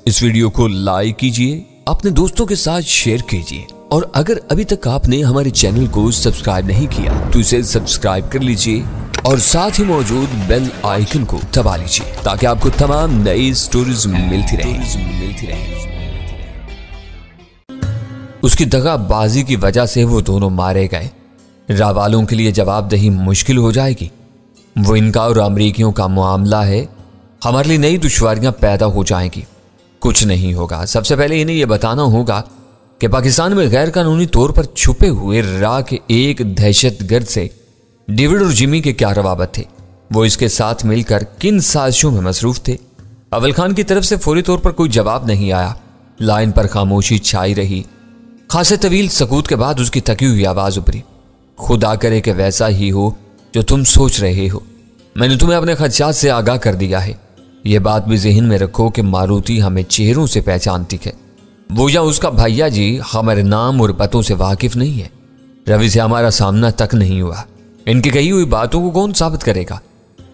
इस वीडियो को लाइक कीजिए, अपने दोस्तों के साथ शेयर कीजिए और अगर अभी तक आपने हमारे चैनल को सब्सक्राइब नहीं किया तो इसे सब्सक्राइब कर लीजिए और साथ ही मौजूद बेल आइकन को दबा लीजिए ताकि आपको तमाम नई स्टोरीज मिलती रहे। उसकी दगाबाजी की वजह से वो दोनों मारे गए। रावालों के लिए जवाबदेही मुश्किल हो जाएगी। वो इनका और अमरीकियों का मामला है, हमारे लिए नई दुश्वारियां पैदा हो जाएंगी। कुछ नहीं होगा। सबसे पहले इन्हें यह बताना होगा कि पाकिस्तान में गैर कानूनी तौर पर छुपे हुए रा के एक दहशतगर्द से डेविड और जिमी के क्या रवाबत थे, वो इसके साथ मिलकर किन साजिशों में मसरूफ थे। अव्वल खान की तरफ से फौरी तौर पर कोई जवाब नहीं आया। लाइन पर खामोशी छाई रही। खासे तवील सकूत के बाद उसकी थकी हुई आवाज उभरी। खुदा करे कि वैसा ही हो जो तुम सोच रहे हो। मैंने तुम्हें अपने खदशात से आगाह कर दिया है। यह बात भी ज़हन में रखो कि मारुति हमें चेहरों से पहचानती है। वो या उसका भैया जी हमारे नाम और पतों से वाकिफ नहीं है। रवि से हमारा सामना तक नहीं हुआ। इनकी कही हुई बातों को कौन साबित करेगा?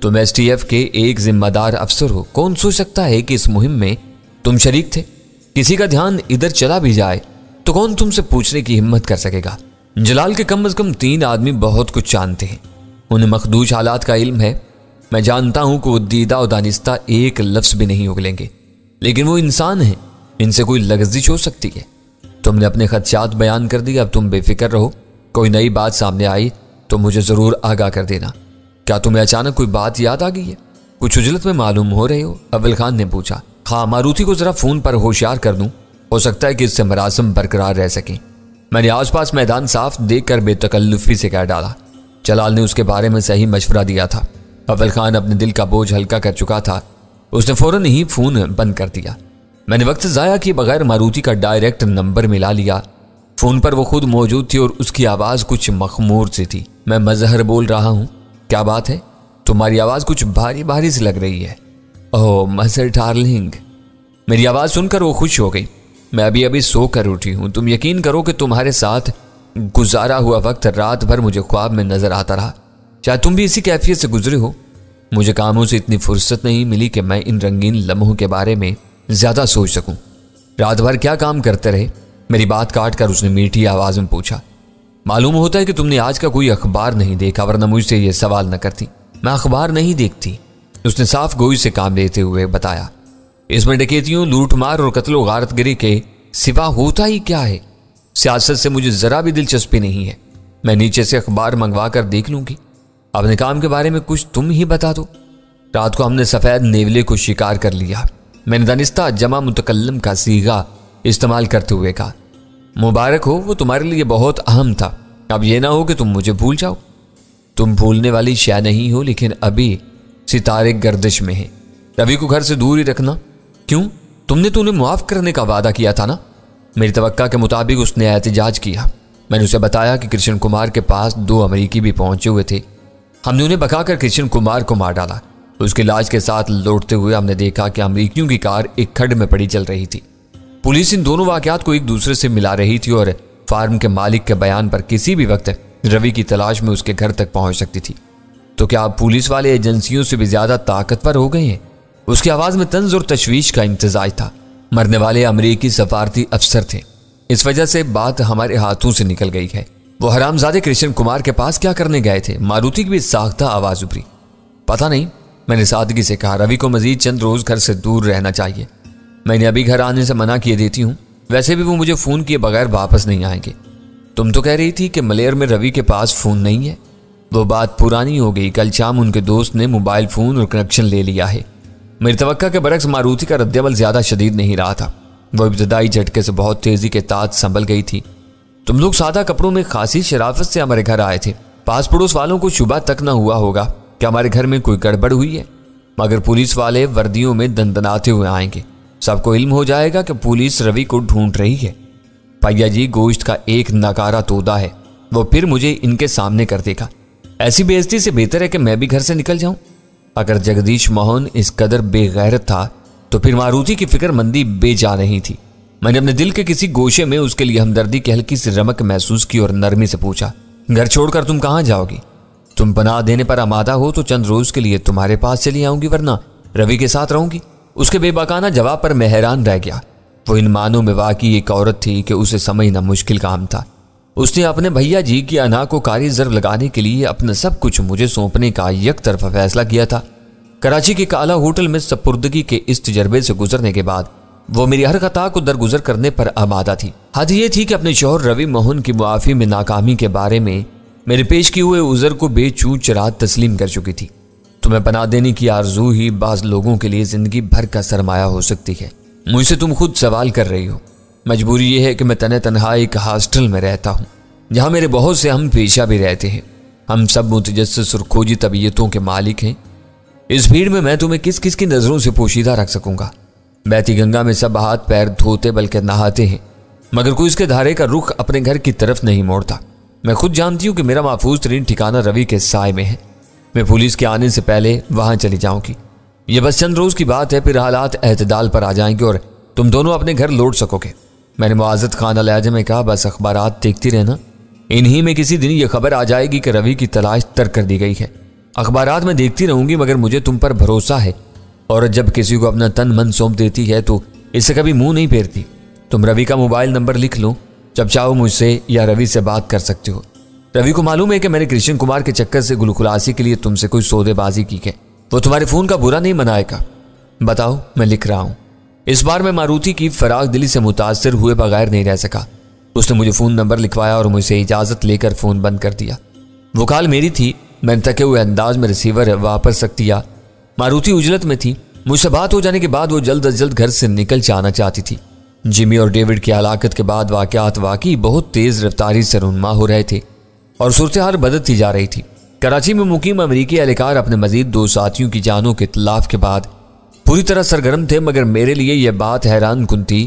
तुम STF के एक जिम्मेदार अफसर हो। कौन सोच सकता है कि इस मुहिम में तुम शरीक थे? किसी का ध्यान इधर चला भी जाए तो कौन तुमसे पूछने की हिम्मत कर सकेगा? जलाल के कम से कम 3 आदमी बहुत कुछ जानते हैं। उन्हें मखदूज हालात का इल्म है। मैं जानता हूं कि वो दीदा और दानिस्ता एक लफ्ज भी नहीं उगलेंगे, लेकिन वो इंसान है। इनसे कोई लग़ज़िश हो सकती है। तुमने अपने खदशात बयान कर दिए, अब तुम बेफिक्र रहो। कोई नई बात सामने आई तो मुझे ज़रूर आगाह कर देना। क्या तुम्हें अचानक कोई बात याद आ गई है? कुछ उजलत में मालूम हो रहे हो? अव्वल खान ने पूछा। हाँ, मारुति को ज़रा फ़ोन पर होशियार कर दूँ, हो सकता है कि इससे मरासम बरकरार रह सकें। मैंने आसपास मैदान साफ देखकर बेतकल्लुफ़ी से कह डाला। जलाल ने उसके बारे में सही मशवरा दिया था। अव्वल खान अपने दिल का बोझ हल्का कर चुका था। उसने फौरन ही फ़ोन बंद कर दिया। मैंने वक्त ज़ाया किए बगैर मारुति का डायरेक्ट नंबर मिला लिया। फ़ोन पर वो खुद मौजूद थी और उसकी आवाज़ कुछ मखमूर सी थी। मैं मजहर बोल रहा हूँ। क्या बात है? तुम्हारी आवाज़ कुछ भारी भारी सी लग रही है। ओह मजहर डार्लिंग। मेरी आवाज़ सुनकर वो खुश हो गई। मैं अभी अभी सो कर उठी हूँ। तुम यकीन करो कि तुम्हारे साथ गुजारा हुआ वक्त रात भर मुझे ख्वाब में नजर आता रहा। शायद तुम भी इसी कैफियत से गुजरे हो। मुझे कामों से इतनी फुर्सत नहीं मिली कि मैं इन रंगीन लम्हों के बारे में ज्यादा सोच सकूं। रात भर क्या काम करते रहे? मेरी बात काट कर उसने मीठी आवाज में पूछा। मालूम होता है कि तुमने आज का कोई अखबार नहीं देखा, वरना मुझसे ये सवाल न करती। मैं अखबार नहीं देखती, उसने साफ गोई से काम लेते हुए बताया। इसमें डकैतियों, लूटमार और कत्लो गारतगिरी के सिवा होता ही क्या है? सियासत से मुझे जरा भी दिलचस्पी नहीं है। मैं नीचे से अखबार मंगवा कर देख लूंगी। अपने काम के बारे में कुछ तुम ही बता दो। रात को हमने सफेद नेवले को शिकार कर लिया। मैंने दानिस्ता जमा मुतकल्लम का सीगा इस्तेमाल करते हुए कहा। मुबारक हो, वो तुम्हारे लिए बहुत अहम था। अब यह ना हो कि तुम मुझे भूल जाओ। तुम भूलने वाली शय नहीं हो, लेकिन अभी सितारे गर्दिश में है। रवि को घर से दूर ही रखना। क्यों? तुमने तो उन्हें मुआफ करने का वादा किया था ना? मेरी तवक्का के मुताबिक उसने एहतिजाज किया। मैंने उसे बताया कि कृष्ण कुमार के पास 2 अमरीकी भी पहुंचे हुए थे। हमने उन्हें भगाकर कृष्ण कुमार को मार डाला। उसके लाश के साथ लौटते हुए हमने देखा कि अमरीकियों की कार एक खड्ड में पड़ी चल रही थी। पुलिस इन दोनों वाकयात को एक दूसरे से मिला रही थी और फार्म के मालिक के बयान पर किसी भी वक्त रवि की तलाश में उसके घर तक पहुंच सकती थी। तो क्या आप पुलिस वाले एजेंसियों से भी ज्यादा ताकतवर हो गए हैं? उसकी आवाज में तंज और तशवीश का इम्तिजाज था। मरने वाले अमरीकी सफारती अफसर थे। इस वजह से बात हमारे हाथों से निकल गई है। वो हरामजादे कृष्ण कुमार के पास क्या करने गए थे? मारुति की भी साख्ता आवाज उभरी। पता नहीं, मैंने सादगी से कहा। रवि को मजीद चंद रोज घर से दूर रहना चाहिए। मैंने अभी घर आने से मना किए देती हूँ। वैसे भी वो मुझे फोन किए बगैर वापस नहीं आएंगे। तुम तो कह रही थी कि मलेर में रवि के पास फोन नहीं है। वो बात पुरानी हो गई। कल शाम उनके दोस्त ने मोबाइल फोन और कनेक्शन ले लिया है। मेरी तवक्का के बरक्स मारुति का रद्देअमल ज्यादा शदीद नहीं रहा था। वो इब्तदाई झटके से बहुत तेजी के ताज संभल गई थी। तुम लोग सादा कपड़ों में खासी शराफत से हमारे घर आए थे। पास पड़ोस वालों को शुबा तक ना हुआ होगा कि हमारे घर में कोई गड़बड़ हुई है। मगर पुलिस वाले वर्दियों में दंदनाते हुए आएंगे। सबको इल्म हो जाएगा कि पुलिस रवि को ढूंढ रही है। भैया जी गोश्त का एक नकारा तोदा है। वो फिर मुझे इनके सामने कर देगा। ऐसी बेइज्जती से बेहतर है कि मैं भी घर से निकल जाऊं। अगर जगदीश मोहन इस कदर बेगैरत था तो फिर मारुति की फिक्रमंदी बेजा नहीं थी। मैंने अपने दिल के किसी गोशे में उसके लिए हमदर्दी की हल्की सी रमक महसूस की और नरमी से पूछा, घर छोड़कर तुम कहाँ जाओगी? तुम पनाह देने पर आमादा हो तो चंद रोज के लिए तुम्हारे पास चली आऊंगी, वरना रवि के साथ रहूंगी। उसके बेबाकाना जवाब पर मैं हैरान रह गया। वो इन मानों में वाकई एक औरत थी कि उसे समझना मुश्किल काम था। उसने अपने भैया जी की अना को कारी ज़र्ब लगाने के लिए अपना सब कुछ मुझे सौंपने का एक तरफा फैसला किया था। कराची के काला होटल में सपुर्दगी के इस तजर्बे से गुजरने के बाद वो मेरी हर खता को दरगुजर करने पर आमादा थी। हद ये थी कि अपने शौहर रवि मोहन की मुआफ़ी में नाकामी के बारे में मेरे पेश किए हुए उज़र को बेचूक चरात तस्लीम कर चुकी थी। तुम्हें पनाह देने की आरजू ही बाज़ लोगों के लिए ज़िंदगी भर का सरमाया हो सकती है। मुझसे तुम खुद सवाल कर रही हो। मजबूरी ये है कि मैं तने तनहा एक हॉस्टल में रहता हूँ जहाँ मेरे बहुत से हम पेशा भी रहते हैं। हम सब मुतजस्सिस और खोजी तबीयतों के मालिक हैं। इस भीड़ में मैं तुम्हें किस किस की नज़रों से पोशीदा रख सकूंगा। बहती गंगा में सब हाथ पैर धोते बल्कि नहाते हैं, मगर कोई इसके धारे का रुख अपने घर की तरफ नहीं मोड़ता। मैं खुद जानती हूँ कि मेरा महफूज तरीन ठिकाना रवि के साय में है। मैं पुलिस के आने से पहले वहां चली जाऊंगी। यह बस चंद रोज की बात है, फिर हालात एतदाल पर आ जाएंगे और तुम दोनों अपने घर लौट सकोगे। मैंने मुआज़त खाना लहजे में कहा, बस अखबारात देखती रहना, इन्हीं में किसी दिन यह खबर आ जाएगी कि रवि की तलाश तर्क कर दी गई है। अखबारात में देखती रहूंगी, मगर मुझे तुम पर भरोसा है। और जब किसी को अपना तन मन सौंप देती है तो इससे कभी मुंह नहीं फेरती। तुम रवि का मोबाइल नंबर लिख लो, जब चाहो मुझसे या रवि से बात कर सकते हो। रवि को मालूम है कि मैंने कृष्ण कुमार के चक्कर से गुलखुलासी के लिए तुमसे कोई सौदेबाजी की है। वो तुम्हारे फोन का बुरा नहीं मनाएगा। बताओ, मैं लिख रहा हूं। इस बार मैं मारुति की फराग दिली से मुतासर हुए बगैर नहीं रह सका। उसने मुझे फोन नंबर लिखवाया और मुझसे इजाजत लेकर फोन बंद कर दिया। वो कॉल मेरी थी। मैंने थके हुए अंदाज में रिसीवर वापस रख दिया। मारुति उजलत में थी। मुझसे बात हो जाने के बाद वो जल्द अज जल्द घर से निकल जाना चाहती थी। जिमी और डेविड की हलाकत के बाद वाकयात वाकई बहुत तेज रफ्तारी से रुनमा हो रहे थे और सूरत-ए-हाल बदलती जा रही थी। कराची में मुकीम अमरीकी एहलकार अपने मजीद 2 साथियों की जानों के इत्तलाफ के बाद पूरी तरह सरगर्म थे, मगर मेरे लिए यह बात हैरान कुन थी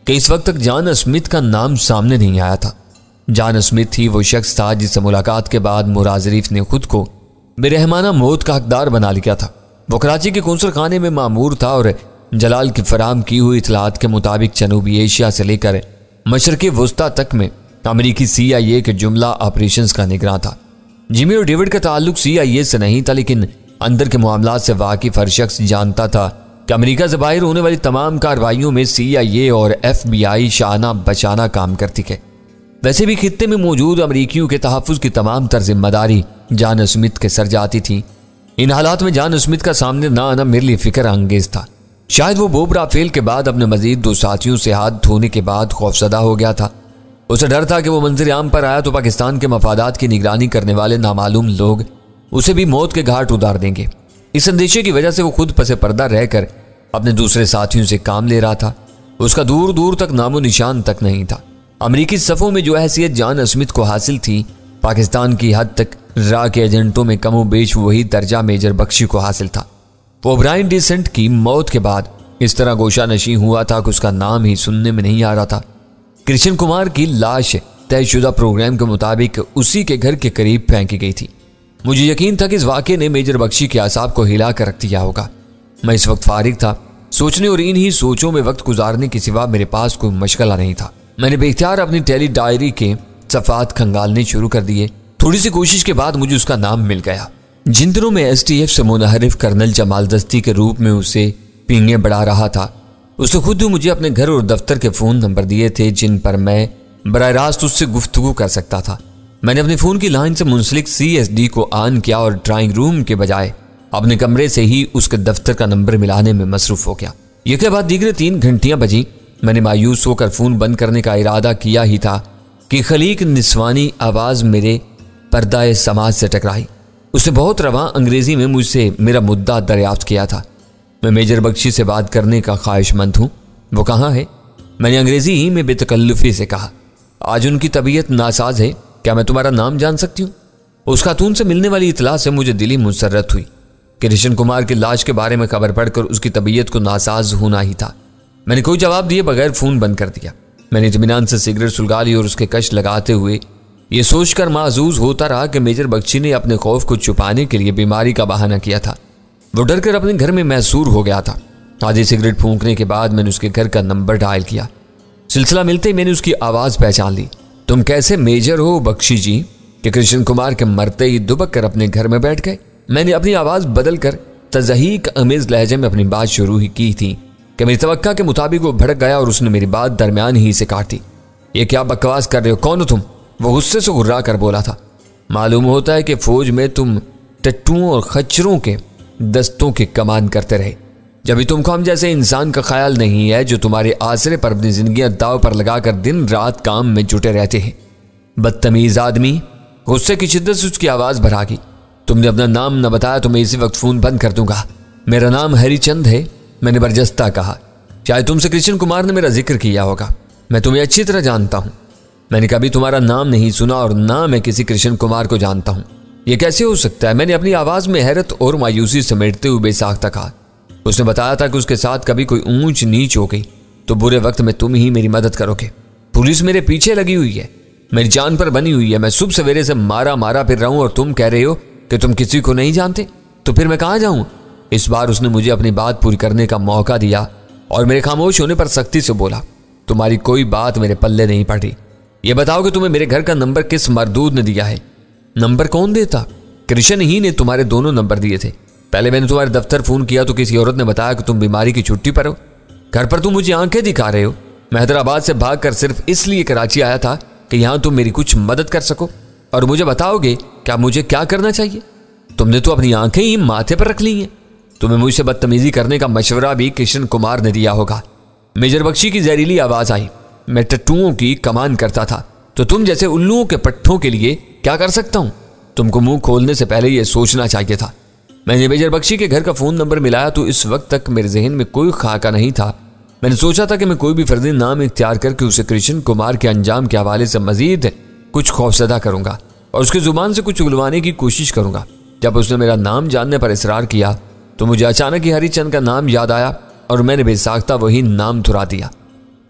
कि इस वक्त तक जॉन स्मिथ का नाम सामने नहीं आया था। जॉन स्मिथ ही वो शख्स था जिससे मुलाकात के बाद मुराद ज़रीफ ने खुद को बेरहमाना मौत का हकदार बना लिया था। वो कराची के कौंसल खाने में मामूर था और जलाल की फराम की हुई इतलात के मुताबिक जनूबी एशिया से लेकर मशरक़ वस्ता तक में अमरीकी CIA के जुमला ऑपरेशंस का निगरान था। जिमी और डेविड का ताल्लुक CIA से नहीं था, लेकिन अंदर के मामलात से वाकिफ हर शख्स जानता था कि अमेरिका से बाहर होने वाली तमाम कार्रवाइयों में CIA और FBI शाना बचाना काम करती है। वैसे भी खित्ते में मौजूद अमरीकियों के तहफ़्फ़ुज़ की तमाम तर जिम्मेदारी जॉन स्मिथ के सर जाती थी। इन हालात में जॉन स्मिथ का सामने ना आना मेरे लिए फिक्र अंगेज था। शायद वो बोब राफेल के बाद अपने मजीद 2 साथियों से हाथ धोने के बाद खौफजदा हो गया था। उसे डर था कि वो मंजर आम पर आया तो पाकिस्तान के मफादात की निगरानी करने वाले नामालूम लोग उसे भी मौत के घाट उतार देंगे। इस अंदेशे की वजह से वो खुद पसे पर्दा रहकर अपने दूसरे साथियों से काम ले रहा था। उसका दूर दूर तक नामो निशान तक नहीं था। अमरीकी सफ़ों में जो हैसियत जॉन स्मिथ को हासिल थी, पाकिस्तान की हद तक रा के एजेंटों में कमो बेश वही दर्जा मेजर बख्शी को हासिल था। ओब्रायन डिसेंट की मौत के बाद इस तरह गोशा नशी हुआ था कि उसका नाम ही सुनने में नहीं आ रहा था। कृष्ण कुमार की लाश तयशुदा प्रोग्राम के मुताबिक उसी के घर के करीब फेंकी गई थी। मुझे यकीन था कि इस वाक़े ने मेजर बख्शी के आसाब को हिला कर रख दिया होगा। मैं इस वक्त फारिग था, सोचने और इन्हीं सोचों में वक्त गुजारने के सिवा मेरे पास कोई मशगला नहीं था। मैंने बेख्तियार अपनी टेली डायरी के सफ़ात खंगालने शुरू कर दिए। थोड़ी सी कोशिश के बाद मुझे उसका नाम मिल गया। जिन दिनों में STF से मुनहरिफ कर्नल जमाल दस्ती के रूप में उसे पींगे बढ़ा रहा था, उसने खुद ही मुझे अपने घर और दफ्तर के फ़ोन नंबर दिए थे जिन पर मैं बराह रास्त उससे गुफ्तगू कर सकता था। मैंने अपने फ़ोन की लाइन से मुंसलिक CSD को ऑन किया और ड्राइंग रूम के बजाय अपने कमरे से ही उसके दफ्तर का नंबर मिलाने में मसरूफ़ हो गया। यह के बाद दीगरे 3 घंटियाँ बजी। मैंने मायूस होकर फ़ोन बंद करने का इरादा किया ही था कि खलीक निस्वानी आवाज़ मेरे पर्दाए समाज से टकराई। उसने बहुत रवां अंग्रेज़ी में मुझसे मेरा मुद्दा दरियाफ्त किया था। मैं मेजर बख्शी से बात करने का ख्वाहिशमंद हूँ, वो कहाँ है? मैंने अंग्रेज़ी ही में बेतकल्लुफ़ी से कहा। आज उनकी तबीयत नासाज है, क्या मैं तुम्हारा नाम जान सकती हूँ? उस खातून से मिलने वाली इतला से मुझे दिली मुसर्रत हुई। कृष्ण कुमार की लाश के बारे में खबर पढ़कर उसकी तबीयत को नासाज होना ही था। मैंने कोई जवाब दिए बगैर फ़ोन बंद कर दिया। मैंने इत्मीनान से सिगरेट सुलगा ली और उसके कश लगाते हुए ये सोचकर महजूज होता रहा कि मेजर बख्शी ने अपने खौफ को छुपाने के लिए बीमारी का बहाना किया था। वो डर कर अपने घर में मैसूर हो गया था। आधी सिगरेट फूंकने के बाद मैंने उसके घर का नंबर डायल किया। सिलसिला मिलते ही मैंने उसकी आवाज़ पहचान ली। तुम कैसे मेजर हो बख्शी जी? कि कृष्ण कुमार के मरते ही दुबक कर अपने घर में बैठ गए। मैंने अपनी आवाज़ बदल कर तज़हीक अमेज लहजे में अपनी बात शुरू ही की थी कि मेरी तवक्का के मुताबिक वो भड़क गया और उसने मेरी बात दरमियान ही से काट दी। ये क्या बकवास कर रहे हो, कौन हो तुम? वो गुस्से से गुर्रा कर बोला था। मालूम होता है कि फौज में तुम टट्टुओं और खच्चरों के दस्तों की कमान करते रहे। जब भी तुमको हम जैसे इंसान का ख्याल नहीं है जो तुम्हारे आसरे पर अपनी जिंदगी दाव पर लगाकर दिन रात काम में जुटे रहते हैं। बदतमीज आदमी। गुस्से की शिद्दत से उसकी आवाज भरा गई। तुमने अपना नाम न बताया तो मैं इसी वक्त फोन बंद कर दूंगा। मेरा नाम हरिचंद है, मैंने बरजस्ता कहा। शायद तुमसे कृष्ण कुमार ने मेरा जिक्र किया होगा। मैं तुम्हें अच्छी तरह जानता हूं। मैंने कभी तुम्हारा नाम नहीं सुना और ना मैं किसी कृष्ण कुमार को जानता हूं। यह कैसे हो सकता है? मैंने अपनी आवाज में हैरत और मायूसी समेटते हुए बेसाख्ता कहा। उसने बताया था कि उसके साथ कभी कोई ऊंच नीच हो गई तो बुरे वक्त में तुम ही मेरी मदद करोगे। पुलिस मेरे पीछे लगी हुई है, मेरी जान पर बनी हुई है। मैं सुबह सवेरे से मारा फिर रहा हूं और तुम कह रहे हो कि तुम किसी को नहीं जानते, तो फिर मैं कहां जाऊं? इस बार उसने मुझे अपनी बात पूरी करने का मौका दिया और मेरे खामोश होने पर सख्ती से बोला, तुम्हारी कोई बात मेरे पल्ले नहीं पड़ी। ये बताओ कि तुम्हें मेरे घर का नंबर किस मरदूद ने दिया है? नंबर कौन देता? कृष्ण ही ने तुम्हारे दोनों नंबर दिए थे। पहले मैंने तुम्हारे दफ्तर फोन किया तो किसी औरत ने बताया कि तुम बीमारी की छुट्टी पर हो। घर पर तुम मुझे आंखें दिखा रहे हो। मैं हैदराबाद से भागकर सिर्फ इसलिए कराची आया था कि यहां तुम मेरी कुछ मदद कर सको और मुझे बताओगे क्या मुझे क्या करना चाहिए। तुमने तो अपनी आंखें ही माथे पर रख ली हैं। तुम्हें मुझसे बदतमीजी करने का मशवरा भी कृष्ण कुमार ने दिया होगा। मेजर बख्शी की जहरीली आवाज आई। मैं टट्टुओं की कमान करता था तो तुम जैसे उल्लुओं के पट्टों के लिए क्या कर सकता हूं? तुमको मुंह खोलने से पहले यह सोचना चाहिए था। मैंने मेजर बख्शी के घर का फोन नंबर मिलाया तो इस वक्त तक मेरे जहन में कोई खाका नहीं था। मैंने सोचा था कि मैं कोई भी फर्जी नाम इख्तियार करके उसे कृष्ण कुमार के अंजाम के हवाले से मजीद कुछ खौफजदा करूंगा और उसकी जुबान से कुछ उगलवाने की कोशिश करूंगा। जब उसने मेरा नाम जानने पर इसरार किया तो मुझे अचानक ही हरिचंद का नाम याद आया और मैंने बेसाख्ता वही नाम थुरा दिया।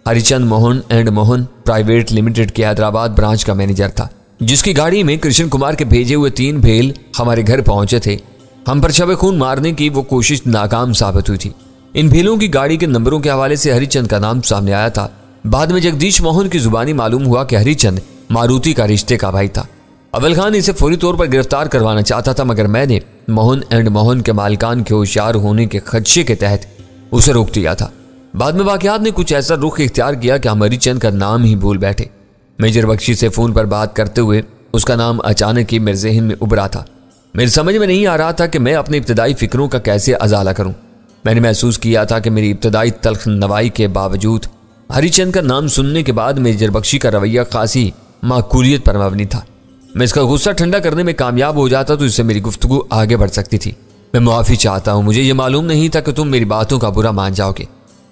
Harichand Mohan and Mohan private limited के हैदराबाद ब्रांच का मैनेजर था, जिसकी गाड़ी में कृष्ण कुमार के भेजे हुए 3 भेल हमारे घर पहुंचे थे। हम पर शब खून मारने की वो कोशिश नाकाम साबित हुई थी। इन भेलों की गाड़ी के नंबरों के हवाले से हरिचंद का नाम सामने आया था। बाद में जगदीश मोहन की जुबानी मालूम हुआ कि हरिचंद मारुति का रिश्ते का भाई था। अव्वल खान इसे फौरी तौर पर गिरफ्तार करवाना चाहता था, मगर मैंने मोहन एंड मोहन के मालिकान के होशियार होने के खदशे के तहत उसे रोक दिया था। बाद में वाकयात ने कुछ ऐसा रुख इख्तियार किया कि हम हरिचंद का नाम ही भूल बैठे। मेजर बख्शी से फोन पर बात करते हुए उसका नाम अचानक ही मेरे जहन में उभरा था। मेरी समझ में नहीं आ रहा था कि मैं अपनी इब्तदाई फिक्रों का कैसे अजाला करूं। मैंने महसूस किया था कि मेरी इब्तदाई तल्ख नवाई के बावजूद हरिचंद का नाम सुनने के बाद मेजर बख्शी का रवैया खासी माकूलियत पर मबनी था। मैं इसका गुस्सा ठंडा करने में कामयाब हो जाता तो इससे मेरी गुफ्तगू आगे बढ़ सकती थी। मैं मुआफ़ी चाहता हूं, मुझे यह मालूम नहीं था कि तुम मेरी बातों का बुरा मान जाओगे।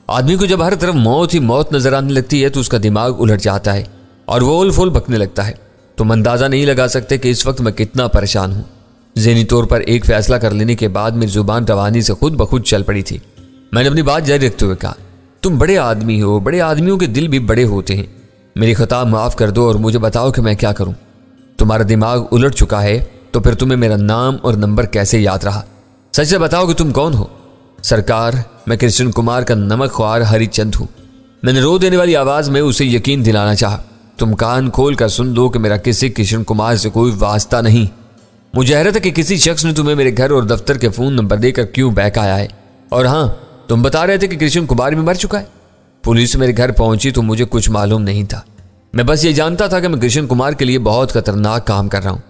आदमी को जब हर तरफ मौत ही मौत नजर आने लगती है तो उसका दिमाग उलट जाता है और वो उल फुल बकने लगता है। तुम अंदाजा नहीं लगा सकते कि इस वक्त मैं कितना परेशान हूं। ज़हनी तौर पर एक फैसला कर लेने के बाद मेरी जुबान रवानी से खुद ब खुद चल पड़ी थी। मैंने अपनी बात जारी रखते हुए कहा, तुम बड़े आदमी हो, बड़े आदमियों के दिल भी बड़े होते हैं। मेरी खता माफ़ कर दो और मुझे बताओ कि मैं क्या करूं। तुम्हारा दिमाग उलट चुका है तो फिर तुम्हें मेरा नाम और नंबर कैसे याद रहा? सच से बताओ कि तुम कौन हो? सरकार, मैं कृष्ण कुमार का नमक ख्वार हरिचंद हूं। मैंने रो देने वाली आवाज में उसे यकीन दिलाना चाहा। तुम कान खोल कर सुन लो कि मेरा किसी कृष्ण कुमार से कोई वास्ता नहीं। मुझे हैरत है कि किसी शख्स ने तुम्हें मेरे घर और दफ्तर के फोन नंबर देकर क्यों बहकाया है। और हाँ, तुम बता रहे थे कि कृष्ण कुमार भी मर चुका है। पुलिस मेरे घर पहुंची तो मुझे कुछ मालूम नहीं था। मैं बस ये जानता था कि मैं कृष्ण कुमार के लिए बहुत खतरनाक काम कर रहा हूं।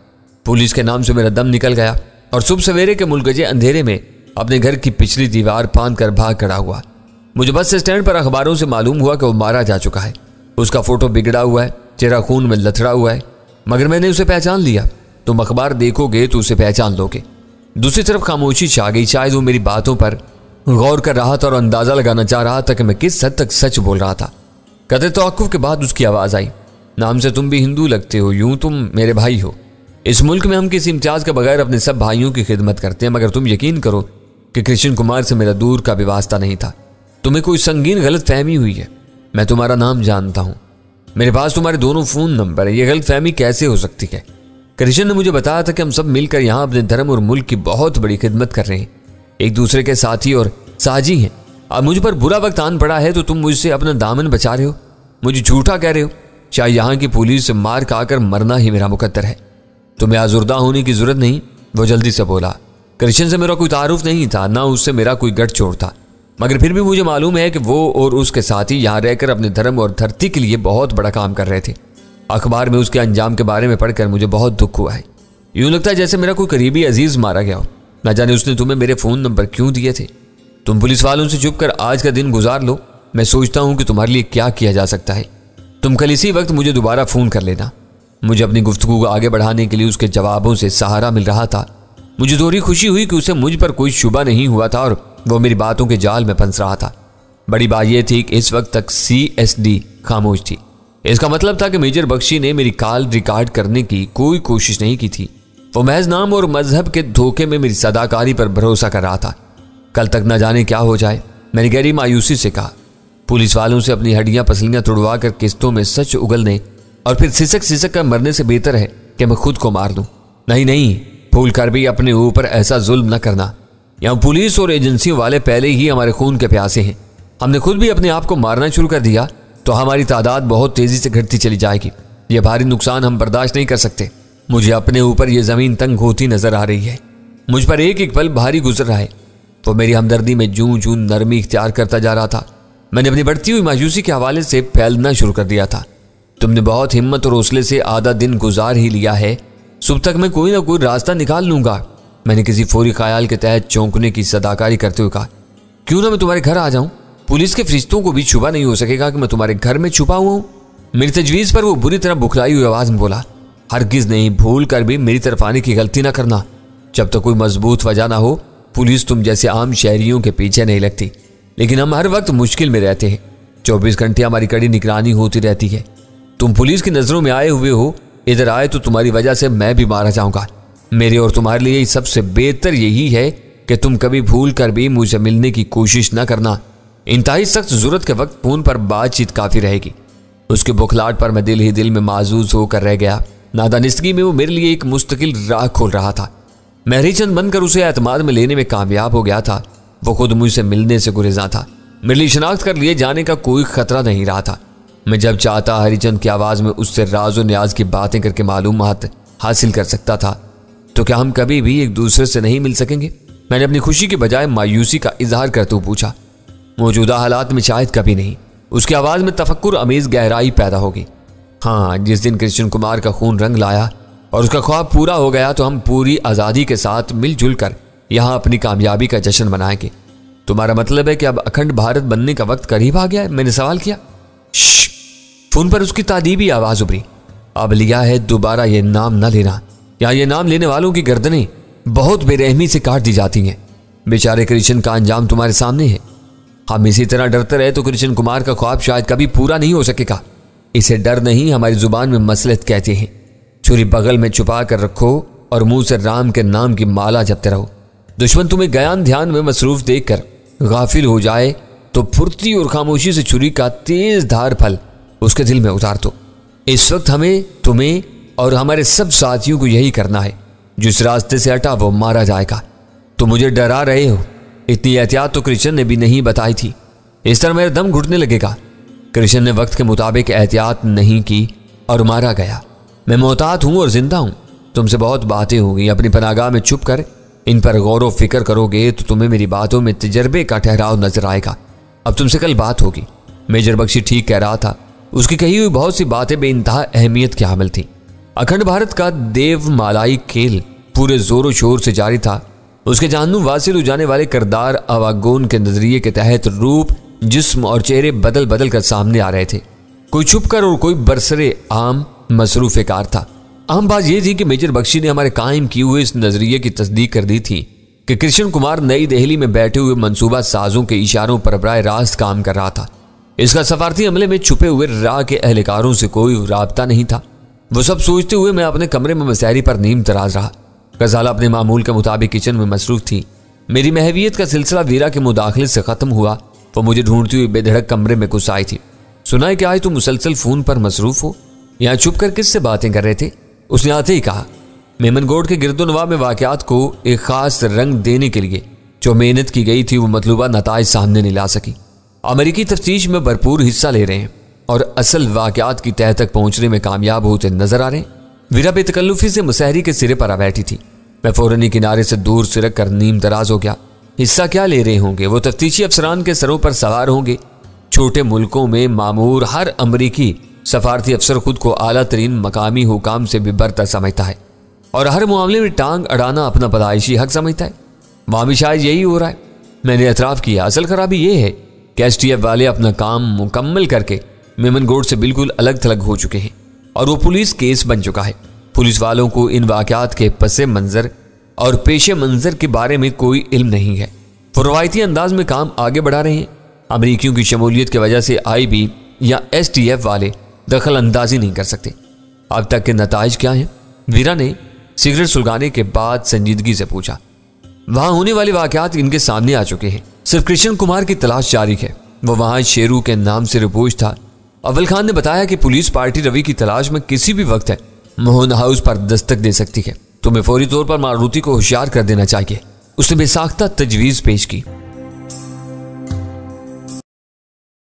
पुलिस के नाम से मेरा दम निकल गया और सुबह सवेरे के मुलगजे अंधेरे में अपने घर की पिछली दीवार फांद कर भाग खड़ा हुआ। मुझे बस स्टैंड पर अखबारों से मालूम हुआ कि वो मारा जा चुका है। उसका फोटो बिगड़ा हुआ है, चेहरा खून में लथड़ा हुआ है, मगर मैंने उसे पहचान लिया। तुम अखबार देखोगे तो उसे पहचान लोगे। दूसरी तरफ खामोशी छा गई। शायद वो मेरी बातों पर गौर कर रहा था और अंदाजा लगाना चाह रहा था कि मैं किस हद तक सच बोल रहा था। कदर तवक्कुफ के बाद उसकी आवाज आई, नाम से तुम भी हिंदू लगते हो, यूं तुम मेरे भाई हो। इस मुल्क में हम किसी इम्तियाज के बगैर अपने सब भाइयों की खिदमत करते हैं, मगर तुम यकीन करो कि कृष्ण कुमार से मेरा दूर का भी वास्ता नहीं था। तुम्हें कोई संगीन गलत फहमी हुई है। मैं तुम्हारा नाम जानता हूं, मेरे पास तुम्हारे दोनों फोन नंबर है। यह गलत फहमी कैसे हो सकती है? कृष्ण ने मुझे बताया था कि हम सब मिलकर यहाँ अपने धर्म और मुल्क की बहुत बड़ी खिदमत कर रहे हैं, एक दूसरे के साथी और साजी हैं। अब मुझ पर बुरा वक्त आन पड़ा है तो तुम मुझसे अपना दामन बचा रहे हो, मुझे झूठा कह रहे हो। चाहे यहाँ की पुलिस से मार खाकर मरना ही मेरा मुकद्दर है। तुम्हें आजुर्दा होने की जरूरत नहीं। वो जल्दी से बोला, कृष्ण से मेरा कोई तारुफ नहीं था, ना उससे मेरा कोई गठजोड़ था, मगर फिर भी मुझे मालूम है कि वो और उसके साथी यहाँ रहकर अपने धर्म और धरती के लिए बहुत बड़ा काम कर रहे थे। अखबार में उसके अंजाम के बारे में पढ़कर मुझे बहुत दुख हुआ है। यूं लगता है जैसे मेरा कोई करीबी अजीज मारा गया हो। न जाने उसने तुम्हें मेरे फ़ोन नंबर क्यों दिए थे। तुम पुलिस वालों से चुप कर आज का दिन गुजार लो। मैं सोचता हूँ कि तुम्हारे लिए क्या किया जा सकता है। तुम कल इसी वक्त मुझे दोबारा फ़ोन कर लेना। मुझे अपनी गुफ्तगू को आगे बढ़ाने के लिए उसके जवाबों से सहारा मिल रहा था। मुझे थोड़ी खुशी हुई कि उसे मुझ पर कोई शुबा नहीं हुआ था और वो मेरी बातों के जाल में फंस रहा था। बड़ी बात यह थी कि इस वक्त तक CSD खामोश थी। इसका मतलब था कि मेजर बख्शी ने मेरी कॉल रिकॉर्ड करने की कोई कोशिश नहीं की थी। वो महज नाम और मजहब के धोखे में मेरी सदाकारी पर भरोसा कर रहा था। कल तक न जाने क्या हो जाए, मैंने गहरी मायूसी से कहा। पुलिस वालों से अपनी हड्डियां पसलियां तुड़वा कर किस्तों में सच उगलने और फिर सिसक सिसक कर मरने से बेहतर है कि मैं खुद को मार दूं। नहीं, भूल कर भी अपने ऊपर ऐसा जुल्म न करना। यहाँ पुलिस और एजेंसियों वाले पहले ही हमारे खून के प्यासे हैं। हमने खुद भी अपने आप को मारना शुरू कर दिया तो हमारी तादाद बहुत तेजी से घटती चली जाएगी। यह भारी नुकसान हम बर्दाश्त नहीं कर सकते। मुझे अपने ऊपर यह जमीन तंग होती नजर आ रही है। मुझ पर एक एक पल भारी गुजर रहा है। वो मेरी हमदर्दी में जूं जूं नरमी इख्तियार करता जा रहा था। मैंने अपनी बढ़ती हुई मायूसी के हवाले से फैलना शुरू कर दिया था। तुमने बहुत हिम्मत और हौसले से आधा दिन गुजार ही लिया है। सुबह तक मैं कोई ना कोई रास्ता निकाल लूंगा। मैंने किसी फौरी ख्याल के तहत चौंकने की सदाकारी करते हुए कहा, क्यों ना मैं तुम्हारे घर आ जाऊं। पुलिस के फरिश्तों को भी छुपा नहीं हो सकेगा कि मैं तुम्हारे घर में छुपा हुआ हूं। मेरी तजवीज़ पर वो बुरी तरह बुखलाई हुई आवाज में बोला, हरगिज नहीं, भूल कर भी मेरी तरफ आने की गलती ना करना। जब तक कोई मजबूत वजह ना हो पुलिस तुम जैसे आम शहरियों के पीछे नहीं लगती। लेकिन हम हर वक्त मुश्किल में रहते हैं। 24 घंटे हमारी कड़ी निगरानी होती रहती है। तुम पुलिस की नजरों में आए हुए हो। इधर आए तो तुम्हारी वजह से मैं भी मारा जाऊंगा। मेरे और तुम्हारे लिए सबसे बेहतर यही है कि तुम कभी भूल कर भी मुझसे मिलने की कोशिश न करना। इंतहाई सख्त जरूरत के वक्त फोन पर बातचीत काफी रहेगी। उसके बुखलाहट पर मैं दिल ही दिल में माजूज होकर रह गया। नादानिस्तगी में वो मेरे लिए एक मुस्तकिल राह खोल रहा था। मैं हरिचंद बनकर उसे एतमाद में लेने में कामयाब हो गया था। वो खुद मुझसे मिलने से गुरेजा था। मेरे लिए शनाख्त कर लिए जाने का कोई खतरा नहीं रहा था। मैं जब चाहता हरिचंद की आवाज में उससे राज और न्याज की बातें करके मालूमात हासिल कर सकता था। तो क्या हम कभी भी एक दूसरे से नहीं मिल सकेंगे? मैंने अपनी खुशी के बजाय मायूसी का इजहार करते हुए पूछा। मौजूदा हालात में शायद कभी नहीं। उसकी आवाज में तफक्कुर अमीज गहराई पैदा होगी। हाँ, जिस दिन कृष्ण कुमार का खून रंग लाया और उसका ख्वाब पूरा हो गया तो हम पूरी आज़ादी के साथ मिलजुल कर यहाँ अपनी कामयाबी का जश्न मनाएंगे। तुम्हारा मतलब है कि अब अखंड भारत बनने का वक्त करीब आ गया है? मैंने सवाल किया। फोन पर उसकी तादीबी आवाज उभरी। अब लिया है, दोबारा ये नाम न लेना। या ये नाम लेने वालों की गर्दनें बहुत बेरहमी से काट दी जाती हैं। बेचारे कृष्ण का अंजाम तुम्हारे सामने है। हम इसी तरह डरते रहे तो कृष्ण कुमार का ख्वाब शायद कभी पूरा नहीं हो सकेगा। इसे डर नहीं, हमारी जुबान में मसलहत कहते हैं। छुरी बगल में छुपा कर रखो और मुंह से राम के नाम की माला जपते रहो। दुश्मन तुम्हें गयान ध्यान में मसरूफ देखकर गाफिल हो जाए तो फुर्ती और खामोशी से छुरी का तेज धार फल उसके दिल में उतार दो। इस वक्त हमें, तुम्हें और हमारे सब साथियों को यही करना है। जिस रास्ते से हटा वो मारा जाएगा। तुम मुझे डरा रहे हो। इतनी एहतियात तो कृष्ण ने भी नहीं बताई थी। इस तरह मेरा दम घुटने लगेगा। कृष्ण ने वक्त के मुताबिक एहतियात नहीं की और मारा गया। मैं मोहतात हूं और जिंदा हूं। तुमसे बहुत बातें होंगी। अपनी पनागाह में छुप कर इन पर गौर व फिक्र करोगे तो तुम्हें मेरी बातों में तजर्बे का ठहराव नजर आएगा। अब तुमसे कल बात होगी। मेजर बख्शी ठीक कह रहा था। उसकी कही हुई बहुत सी बातें बेइंतहा अहमियत की हामिल थी। अखंड भारत का देवमालाई खेल पूरे जोरों शोर से जारी था। उसके जानू वासिल हो जाने वाले किरदार अवागोन के नजरिए के तहत रूप, जिस्म और चेहरे बदल बदल कर सामने आ रहे थे। कोई छुप कर और कोई बरसरे आम मसरूफ कार था। अहम बात यह थी कि मेजर बख्शी ने हमारे कायम किए हुए इस नजरिए की तस्दीक कर दी थी कि कृष्ण कुमार नई दिल्ली में बैठे हुए मंसूबा साजों के इशारों पर बराह रास्त काम कर रहा था। इसका सफारती अमले में छुपे हुए राह के एहलकारों से कोई राबता नहीं था। वो सब सोचते हुए मैं अपने कमरे में मसहरी पर नीम तराज रहा। गजाला अपने मामूल के मुताबिक किचन में मसरूफ थी। मेरी महवियत का सिलसिला वीरा के मुदाखले से खत्म हुआ। वो मुझे ढूंढती हुई बेधड़क कमरे में घुस आई थी। सुना है कि आज तुम मुसलसल फोन पर मसरूफ हो। यहाँ छुप कर किससे बातें कर रहे थे? उसने आते ही कहा। मेमनगोड के गिरदोनवा में वाकयात को एक खास रंग देने के लिए जो मेहनत की गई थी वो मतलूबा नताइज सामने नहीं ला सकी। अमेरिकी तफ्तीश में भरपूर हिस्सा ले रहे हैं और असल वाकयात की तह तक पहुंचने में कामयाब होते नजर आ रहे हैं। वीरा बेतकल्लुफी से मुसहरी के सिरे पर आ बैठी थी। मैं फौरन ही किनारे से दूर सिरक कर नीम दराज हो गया। हिस्सा क्या ले रहे होंगे? वो तफ्तीशी अफसरान के सरों पर सवार होंगे। छोटे मुल्कों में मामूर हर अमरीकी सफारती अफसर खुद को आला तरीन मकामी हुकाम से भी बरतर समझता है और हर मामले में टांग अड़ाना अपना पैदाइशी हक समझता है। वहां भी शायद यही हो रहा है। मैंने एतराफ़ किया, असल खराबी ये है कि STF वाले अपना काम मुकम्मल करके मेमनगोड से बिल्कुल अलग थलग हो चुके हैं और वो पुलिस केस बन चुका है। पुलिस वालों को इन वाक़यात के पसे मंजर और पेशे मंजर के बारे में कोई इल्म नहीं है। वो रवायती अंदाज में काम आगे बढ़ा रहे हैं। अमरीकियों की शमूलियत की वजह से IB या STF वाले दखल अंदाजी नहीं कर सकते। अब तक के नताइज क्या हैं? वीरा ने सिगरेट सुलगाने के बाद संजीदगी से पूछा। वहां होने वाले वाकयात इनके सामने आ चुके हैं। सिर्फ कृष्ण कुमार की तलाश जारी है। वो वहां शेरू के नाम से रिपोर्ट था। अव्वल खान ने बताया कि पुलिस पार्टी रवि की तलाश में किसी भी वक्त है मोहन हाउस पर दस्तक दे सकती है। तुम्हें फौरी तौर पर मारुति को होशियार कर देना चाहिए। उसने बेसाख्ता तजवीज पेश की।